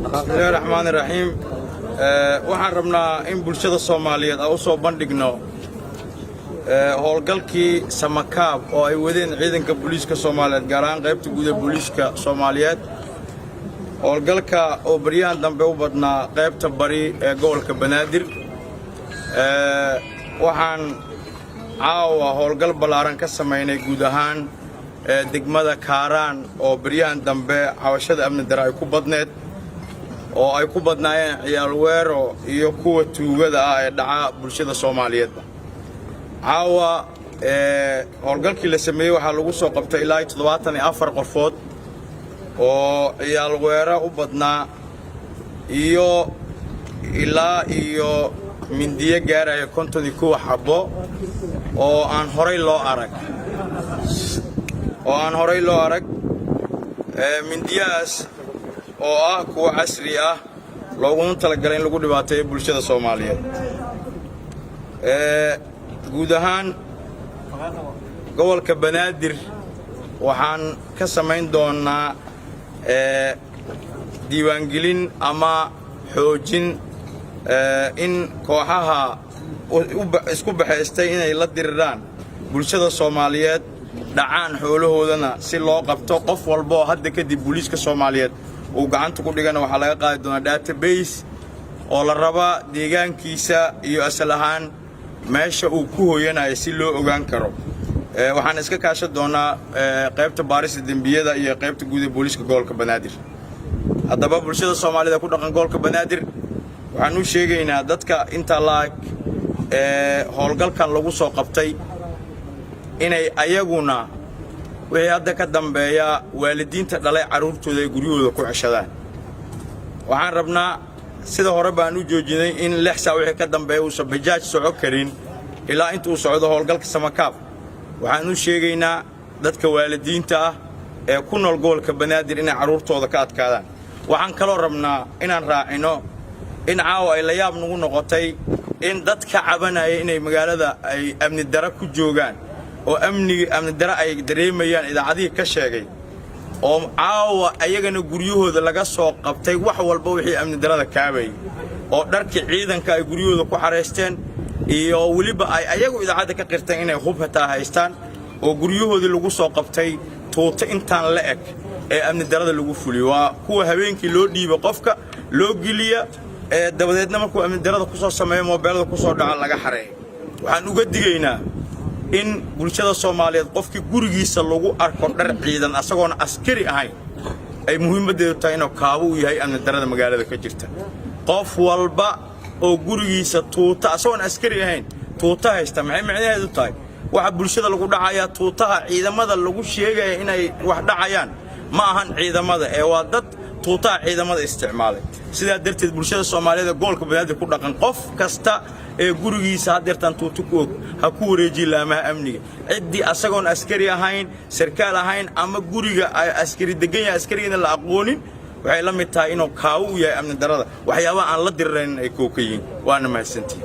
بسم الله الرحمن الرحيم waxaan rabnaa in bulshada Soomaaliyeed ay u soo bandhigno howlgalkii samakaab oo ay wadeen ciidanka booliiska Soomaaliyeed gaar ahaan qaybta guud ee booliiska Soomaaliyeed howlgalka oo bariyaan dambe u badnaa qaybta bari ee gobolka Banaadir waxaan caawa howlgal balaaran ka sameynay guud ahaan degmada Kaaraan oo bariyaan dambe cawashada amni darro ay ku badneed oo ay ku badnaayeen ciyaal weero iyo kuwa tuugada ah ee dhaca bulshada Soomaaliyeed caawa howlgalkii la sameeyay waxa lagu soo qabtay ilaa 74 qofood oo ciyaal weero u badnaa iyo ilaa iyo mindiye gaaraya 52 xabo oo aan horay loo arag mindiyaas oo ah kuwa casri ah loogu talagalay in lagu dhibaateeyo bulshada Soomaaliyeed guud ahaan gobolka Banaadir waxaan ka sameyn doonaa diiwaangelin ama xoojin in kooxaha isku baxaystay inay la diriraan bulshada Soomaaliyeed dhacaan xoolahoodana si loo qabto qof walba oo hadda kadib booliiska Soomaaliyeed oo gacanta ku dhigana waxa laga qaadi doonaa database oo la raba deegaankiisa iyo asal ahaan meesha uu ku hooyanayo si loo ogaan karo waxaan iska kaashan doonaa qaybta baarista dambiyada iyo qaybta guud ee booliiska gobolka Banaadir haddaba bulshada Soomaaliyeed ku dhaqan gobolka Banaadir waxaan u sheegaynaa dadka inta laag howlgalkan lagu soo qabtay inay ayaguna wixii hadda ka dambeeya waalidiinta dhalay caruurtooda ay guryahooda ku ceshadaan waxaan rabnaa sida hore baan u joojinay in 6 saac wixii ka dambeeya uu sabajaaj soo karin ilaa inta uu socdo howlgalka samakaab waxaan u sheegaynaa dadka waalidiinta ah ee ku nool gobolka Banaadir inay caruurtooda ka adkaadaan waxaan kaloo rabnaa inaan raacino in caawa ay la yaab nagu noqotay in dadka cabanaya inay magaalada ay amni darro ku joogaan oo amni darro ay dareemayaan idaacadii ka sheegay oo caawa ayagana guryahooda laga soo qabtay wax walba wixii amni darrada kaabay oo dharkii ciidanka ay guryahooda ku xareysteen iyo waliba ay ayagu idaacada ka qirteen inay hub hataa haystaan oo guryahoodii lagu soo qabtay tuuto intaan la eg ee amni darrada lagu fuliyo waa kuwa habeenkii loo dhiibo qofka loo giliya dabadeedna markuu amni darrada ku soo sameeyo mobilada ku soo dhaca laga xareeyo waxaan uga digaynaa in bulshada Soomaaliyeed qofkii gurigiisa lagu arko dhar ciidan asagoon askari ahayn ay muhiimadeedu tahay inuu kaabo u yahay amni darrada magaalada ka jirta qof walba oo gurigiisa tuuta asagoon askari ahayn tuuta haysta maxay macnaheedu tahay waxa bulshada lagu dhacaya tuutaha ciidamada lagu sheegay inay wax dhacayaan ma ahan ciidamada ee waa dad tuutaha ciidamada isticmaalay sida darteed bulshada Soomaaliyeed gobolka Banaadir ku dhaqan qof kasta ee gurigiisa hadeertan tuuto ku ha ku wareeji laamaha amniga cidii asagoon askari ahayn sarkaal ahayn ama guriga ay askari degan yahay askariina la aqoonin waxay la mid tahay inuu kaawo u yahay amni darrada waxyaabaha aan la dirirayn ay kookayin waana mahadsantii